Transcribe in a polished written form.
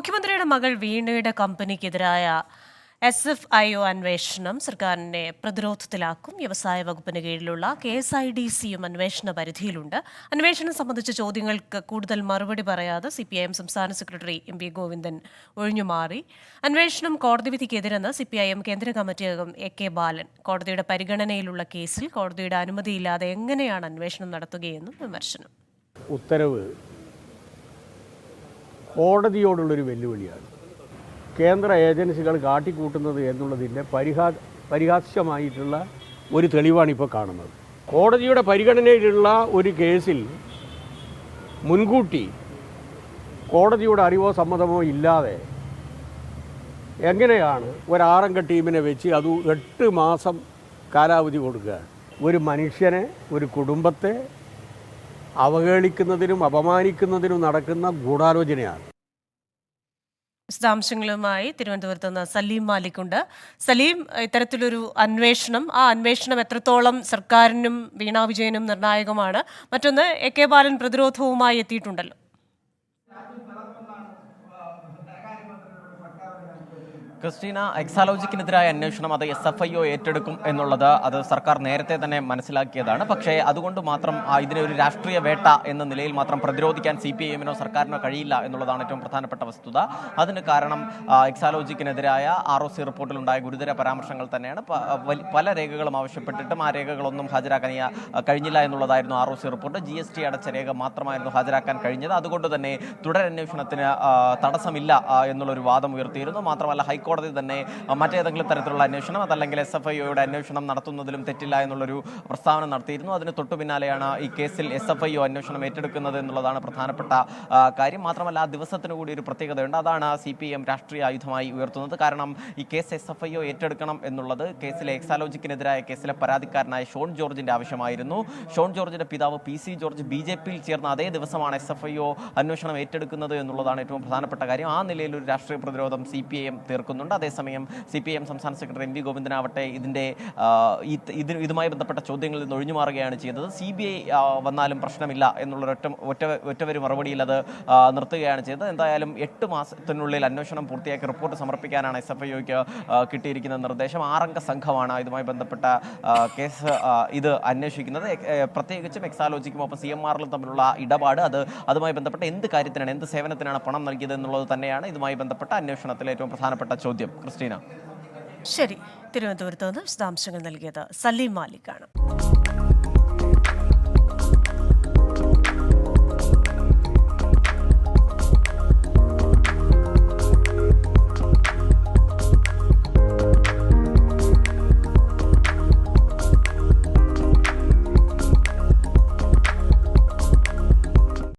മുഖ്യമന്ത്രിയുടെ മകൾ വീണയുടെ കമ്പനിക്കെതിരായ SFIO അന്വേഷണം സർക്കാരിനെ പ്രതിരോധത്തിലാക്കും. വ്യവസായ വകുപ്പിന് കീഴിലുള്ള KSIDCയും അന്വേഷണ പരിധിയിലുണ്ട്. അന്വേഷണം സംബന്ധിച്ച ചോദ്യങ്ങൾക്ക് കൂടുതൽ മറുപടി പറയാതെ CPIM സംസ്ഥാന സെക്രട്ടറി MV ഗോവിന്ദൻ ഒഴിഞ്ഞുമാറി. അന്വേഷണം കോടതി വിധിക്കെതിരെന്ന് CPIM കേന്ദ്ര കമ്മിറ്റി അംഗം AK ബാലൻ. കോടതിയുടെ പരിഗണനയിലുള്ള കേസിൽ കോടതിയുടെ അനുമതിയില്ലാതെ എങ്ങനെയാണ് അന്വേഷണം നടത്തുകയെന്നും വിമർശനം. ഉത്തരവ് കോടതിയോടുള്ളൊരു വെല്ലുവിളിയാണ്. കേന്ദ്ര ഏജൻസികൾ കാട്ടിക്കൂട്ടുന്നത് എന്നുള്ളതിൻ്റെ പരിഹാസ്യമായിട്ടുള്ള ഒരു തെളിവാണിപ്പോൾ കാണുന്നത്. കോടതിയുടെ പരിഗണനയിലുള്ള ഒരു കേസിൽ മുൻകൂട്ടി കോടതിയുടെ അറിവോ സമ്മതമോ ഇല്ലാതെ എങ്ങനെയാണ് ഒരു ആറംഗ ടീമിനെ വെച്ച് അത് 8 മാസം കാലാവധി കൊടുക്കുക? ഒരു മനുഷ്യനെ, ഒരു കുടുംബത്തെ അവഹേളിക്കുന്നതിനും അപമാനിക്കുന്നതിനും നടക്കുന്ന ഗൂഢാലോചനയാണ്. വിശദാംശങ്ങളുമായി തിരുവനന്തപുരത്ത് നിന്ന് സലീം മാലിക് ഉണ്ട്. സലീം, ഇത്തരത്തിലൊരു അന്വേഷണം, ആ അന്വേഷണം എത്രത്തോളം സർക്കാരിനും വീണ വിജയനും നിർണായകമാണ്? മറ്റൊന്ന്, AK ബാലൻ പ്രതിരോധവുമായി എത്തിയിട്ടുണ്ടല്ലോ. ക്രിസ്റ്റീന, എക്സാലോജിക്കിനെതിരായ അന്വേഷണം അത് SFIO ഏറ്റെടുക്കും എന്നുള്ളത് അത് സർക്കാർ നേരത്തെ തന്നെ മനസ്സിലാക്കിയതാണ്. പക്ഷേ അതുകൊണ്ട് മാത്രം ഇതിനെ ഒരു രാഷ്ട്രീയ വേട്ട എന്ന നിലയിൽ മാത്രം പ്രതിരോധിക്കാൻ CPIMനോ സർക്കാരിനോ കഴിയില്ല എന്നുള്ളതാണ് ഏറ്റവും പ്രധാനപ്പെട്ട വസ്തുത. അതിന് കാരണം എക്സാലോജിക്കിനെതിരായ ROC റിപ്പോർട്ടിലുണ്ടായ ഗുരുതര പരാമർശങ്ങൾ തന്നെയാണ്. പല രേഖകളും ആവശ്യപ്പെട്ടിട്ടും ആ രേഖകളൊന്നും ഹാജരാക്കാൻ കഴിഞ്ഞില്ല എന്നുള്ളതായിരുന്നു ROC റിപ്പോർട്ട്. GST അടച്ച രേഖ മാത്രമായിരുന്നു ഹാജരാക്കാൻ കഴിഞ്ഞത്. അതുകൊണ്ട് തന്നെ തുടരന്വേഷണത്തിന് തടസ്സമില്ല എന്നുള്ളൊരു വാദം ഉയർത്തിയിരുന്നു. മാത്രമല്ല ഹൈക്കോടതി തന്നെ മറ്റേതെങ്കിലും തരത്തിലുള്ള അന്വേഷണം അതല്ലെങ്കിൽ SFIOയുടെ അന്വേഷണം നടത്തുന്നതിലും തെറ്റില്ല എന്നുള്ളൊരു പ്രസ്താവന നടത്തിയിരുന്നു. അതിന് തൊട്ടു പിന്നാലെയാണ് ഈ കേസിൽ SFIO അന്വേഷണം ഏറ്റെടുക്കുന്നത് എന്നുള്ളതാണ് പ്രധാനപ്പെട്ട കാര്യം. മാത്രമല്ല ആ ദിവസത്തിന് കൂടി ഒരു പ്രത്യേകതയുണ്ട്. അതാണ് CPIM രാഷ്ട്രീയ ആയുധമായി ഉയർത്തുന്നത്. കാരണം ഈ കേസ് SFIO ഏറ്റെടുക്കണം എന്നുള്ളത് കേസിലെ എക്സാലോജിക്കിനെതിരായ കേസിലെ പരാതിക്കാരനായ ഷോൺ ജോർജിന്റെ ആവശ്യമായിരുന്നു. ഷോൺ ജോർജിന്റെ പിതാവ് PC ജോർജ് BJPയിൽ ചേർന്ന അതേ ദിവസമാണ് SFIO അന്വേഷണം ഏറ്റെടുക്കുന്നത് എന്നുള്ളതാണ് ഏറ്റവും പ്രധാനപ്പെട്ട കാര്യം. ആ നിലയിൽ ഒരു രാഷ്ട്രീയ പ്രതിരോധം CPIM തീർക്കുന്നുണ്ട്. അതേസമയം CPIM സംസ്ഥാന സെക്രട്ടറി MV ഗോവിന്ദനാവട്ടെ ഇതുമായി ബന്ധപ്പെട്ട ചോദ്യങ്ങളിൽ നിന്ന് ഒഴിഞ്ഞുമാറുകയാണ് ചെയ്തത്. CBI വന്നാലും പ്രശ്നമില്ല എന്നുള്ള ഒറ്റവരി മറുപടിയിൽ അത് നിർത്തുകയാണ് ചെയ്തത്. എന്തായാലും 8 മാസത്തിനുള്ളിൽ അന്വേഷണം പൂർത്തിയാക്കി റിപ്പോർട്ട് സമർപ്പിക്കാനാണ് SFIOയ്ക്ക് കിട്ടിയിരിക്കുന്ന നിർദ്ദേശം. 6 അംഗ സംഘമാണ് ഇതുമായി ബന്ധപ്പെട്ട കേസ് ഇത് അന്വേഷിക്കുന്നത്. പ്രത്യേകിച്ചും എക്സാലോജിക്കും ഒപ്പം CMRലും തമ്മിലുള്ള ഇടപാട് അതുമായി ബന്ധപ്പെട്ട എന്ത് കാര്യത്തിനാണ്, എന്ത് സേവനത്തിനാണ് പണം നൽകിയത് എന്നുള്ളത് തന്നെയാണ് ഇതുമായി ബന്ധപ്പെട്ട അന്വേഷണത്തിലെ ഏറ്റവും പ്രധാനപ്പെട്ട ചോദ്യം. ക്രിസ്റ്റീന, ശരി. തിരുവനന്തപുരത്ത് നിന്ന് വിശദാംശങ്ങൾ നൽകിയത് സലീം മാലിക്കാണ്.